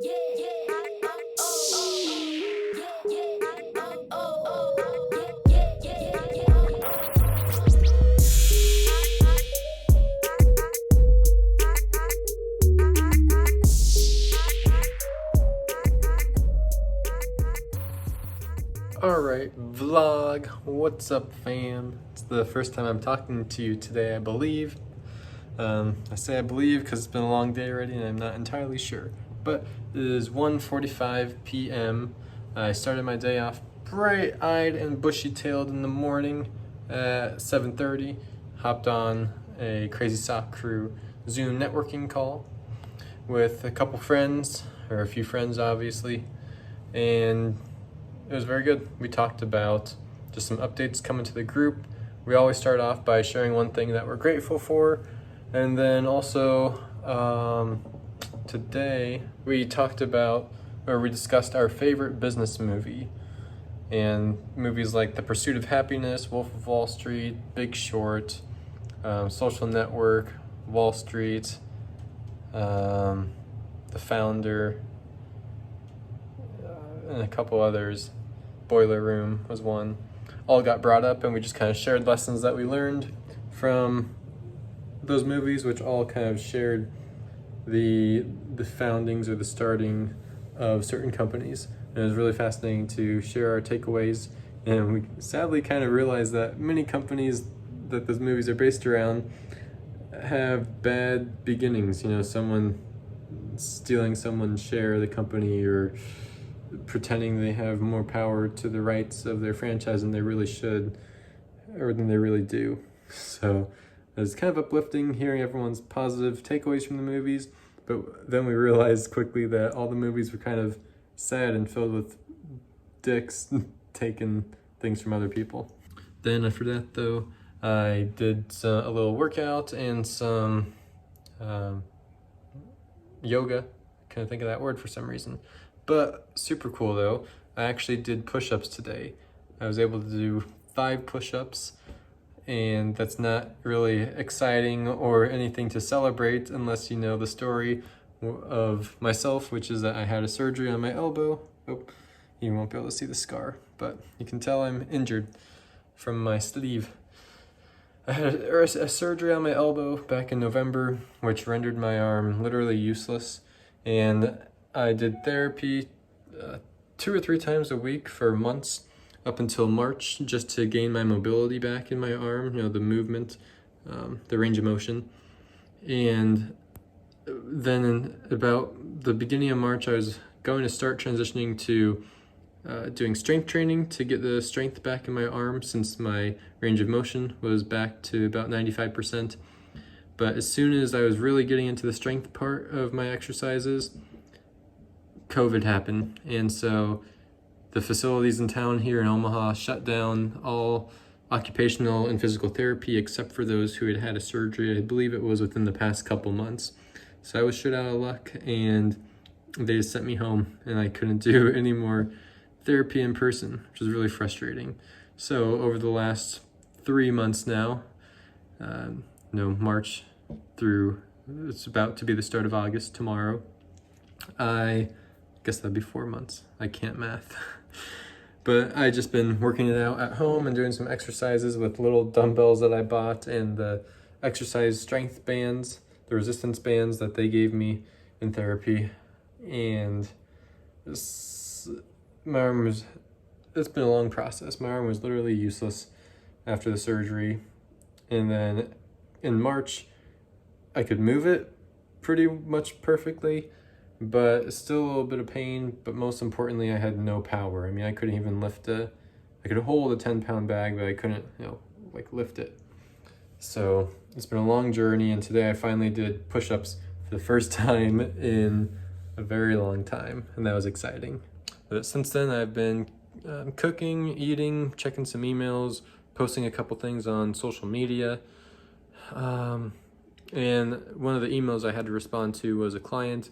Alright, vlog, what's up fam? It's the first time I'm talking to you today, I believe. I say I believe because it's been a long day already and I'm not entirely sure. But it is 1:45 p.m. I started my day off bright-eyed and bushy-tailed in the morning at 7:30. Hopped on a Crazy Sock Crew Zoom networking call with a couple friends, or a few friends obviously, and it was very good. We talked about just some updates coming to the group. We always start off by sharing one thing that we're grateful for. And then also today we talked about, or we discussed our favorite business movie. And movies like The Pursuit of Happiness, Wolf of Wall Street, Big Short, Social Network, Wall Street, The Founder, and a couple others. Boiler Room was one. All got brought up and we just kind of shared lessons that we learned from those movies, which all kind of shared the foundings or the starting of certain companies. And it was really fascinating to share our takeaways. And we sadly kind of realized that many companies that those movies are based around have bad beginnings. You know, someone stealing someone's share of the company, or pretending they have more power to the rights of their franchise than they really should, or than they really do. So it was kind of uplifting hearing everyone's positive takeaways from the movies, but then we realized quickly that all the movies were kind of sad and filled with dicks taking things from other people. Then after that though, I did a little workout and some yoga. Couldn't think of that word for some reason. But super cool though, I actually did push-ups today. I was able to do 5 push-ups, and that's not really exciting or anything to celebrate unless you know the story of myself, which is that I had a surgery on my elbow. Oh, you won't be able to see the scar, but you can tell I'm injured from my sleeve. I had a surgery on my elbow back in November, which rendered my arm literally useless, and I did therapy 2 or 3 times a week for months up until March, just to gain my mobility back in my arm, you know, the movement, the range of motion. And then in about the beginning of March, I was going to start transitioning to doing strength training to get the strength back in my arm, since my range of motion was back to about 95%. But as soon as I was really getting into the strength part of my exercises, COVID happened, and so the facilities in town here in Omaha shut down all occupational and physical therapy except for those who had had a surgery. I believe it was within the past couple months. So I was shit out of luck, and they just sent me home, and I couldn't do any more therapy in person, which was really frustrating. So over the last 3 months now, March through, it's about to be the start of August tomorrow, I guess that'd be 4 months. I can't math. But I just been working it out at home and doing some exercises with little dumbbells that I bought, and the exercise strength bands, the resistance bands that they gave me in therapy. And my arm was, it's been a long process. My arm was literally useless after the surgery. And then in March, I could move it pretty much perfectly, but still a little bit of pain. But most importantly, I had no power. I mean, I couldn't even lift I could hold a 10-pound bag, but I couldn't, lift it. So it's been a long journey, and today I finally did push-ups for the first time in a very long time, and that was exciting. But since then, I've been cooking, eating, checking some emails, posting a couple things on social media. And one of the emails I had to respond to was a client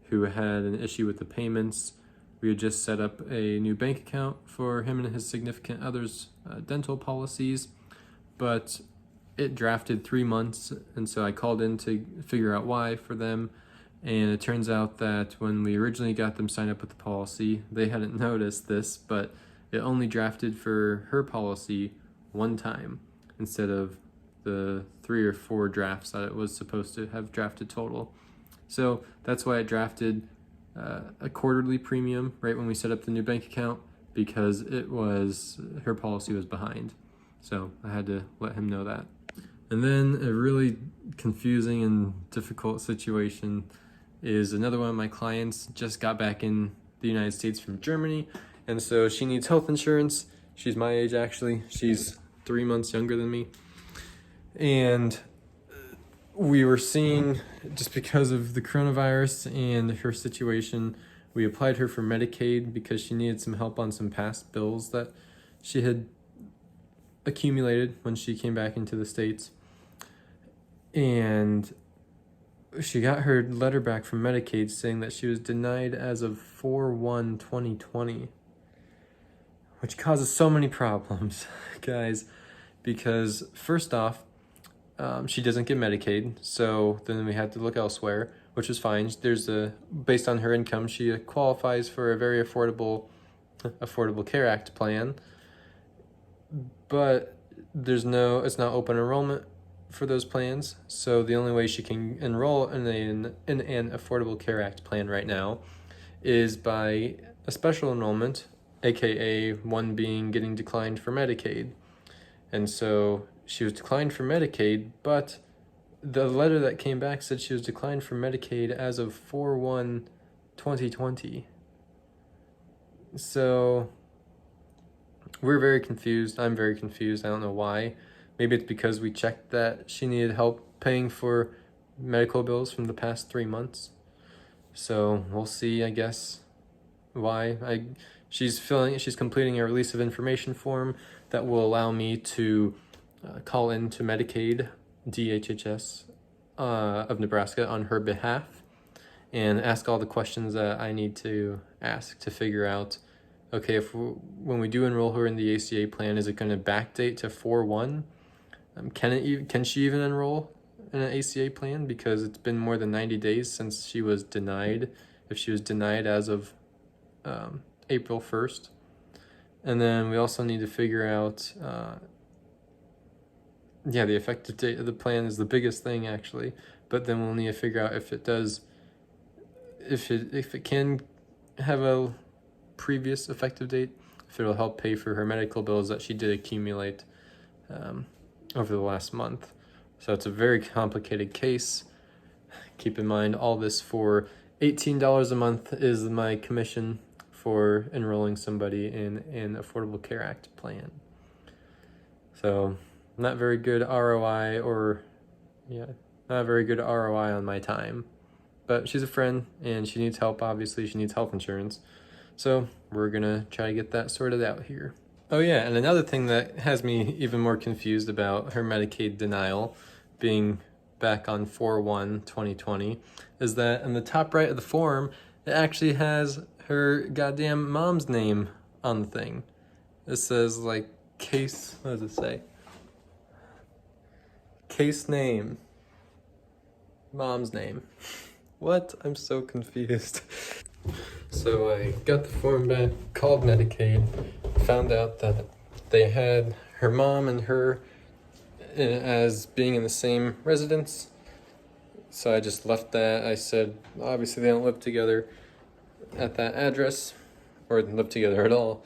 who had an issue with the payments. We had just set up a new bank account for him and his significant other's dental policies, but it drafted 3 months, and so I called in to figure out why for them, And it turns out that when we originally got them signed up with the policy, they hadn't noticed this, but it only drafted for her policy one time instead of the 3 or 4 drafts that it was supposed to have drafted total. So that's why it drafted a quarterly premium right when we set up the new bank account, because her policy was behind. So I had to let him know that. And then a really confusing and difficult situation is another one of my clients just got back in the United States from Germany, and so she needs health insurance. She's my age, actually. She's 3 months younger than me. And we were seeing, just because of the coronavirus and her situation, we applied her for Medicaid because she needed some help on some past bills that she had accumulated when she came back into the States. And she got her letter back from Medicaid saying that she was denied as of 4/1/2020, which causes so many problems, guys, because first off, she doesn't get Medicaid, so then we had to look elsewhere, which is fine. Based on her income, she qualifies for a very Affordable Care Act plan, but it's not open enrollment for those plans. So the only way she can enroll in an Affordable Care Act plan right now is by a special enrollment, aka one being getting declined for Medicaid. And so she was declined for Medicaid, but the letter that came back said she was declined for Medicaid as of 4/1/2020. So we're very confused. I'm very confused. I don't know why. Maybe it's because we checked that she needed help paying for medical bills from the past 3 months. So we'll see, I guess, why. She's completing a release of information form that will allow me to call into Medicaid, DHHS of Nebraska on her behalf and ask all the questions that I need to ask to figure out, okay, when we do enroll her in the ACA plan, is it going to backdate to 4/1? Can she even enroll in an ACA plan, because it's been more than 90 days since she was denied, if she was denied as of April 1st. And then we also need to figure out the effective date of the plan is the biggest thing, actually, but then we'll need to figure out if it can have a previous effective date, if it'll help pay for her medical bills that she did accumulate over the last month. So it's a very complicated case. Keep in mind, all this for $18 a month is my commission for enrolling somebody in an Affordable Care Act plan. So not very good ROI on my time. But she's a friend and she needs help. Obviously, she needs health insurance. So we're gonna try to get that sorted out here. Oh yeah, and another thing that has me even more confused about her Medicaid denial being back on 4/1/2020 is that in the top right of the form, it actually has her goddamn mom's name on the thing. It says what does it say? Case name. Mom's name. What? I'm so confused. So I got the form back, called Medicaid, found out that they had her mom and her as being in the same residence. So I just left that. I said, obviously they don't live together at that address, or live together at all,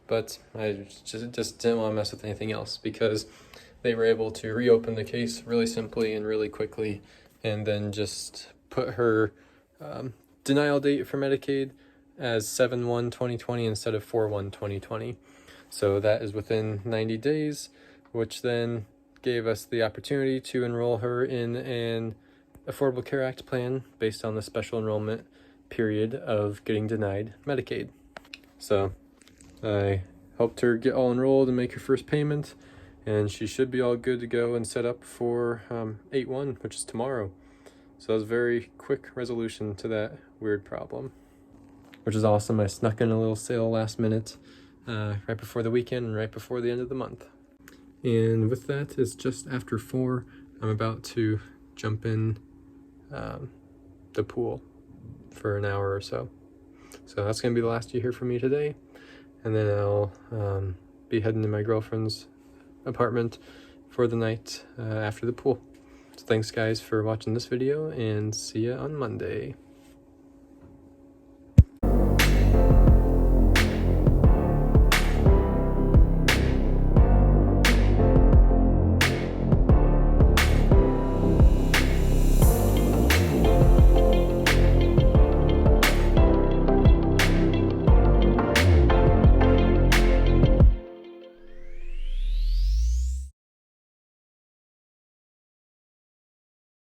but I just didn't want to mess with anything else, because they were able to reopen the case really simply and really quickly, and then just put her denial date for Medicaid as 7/1/2020 instead of 4/1/2020. So that is within 90 days, which then gave us the opportunity to enroll her in an Affordable Care Act plan based on the special enrollment period of getting denied Medicaid. So I helped her get all enrolled and make her first payment, and she should be all good to go and set up for 8/1, which is tomorrow. So that was a very quick resolution to that weird problem, which is awesome. I snuck in a little sale last minute, right before the weekend and right before the end of the month. And with that, it's just after 4. I'm about to jump in the pool for an hour or so. So that's gonna be the last you hear from me today, and then I'll be heading to my girlfriend's apartment for the night after the pool. So thanks guys for watching this video, and see ya on Monday.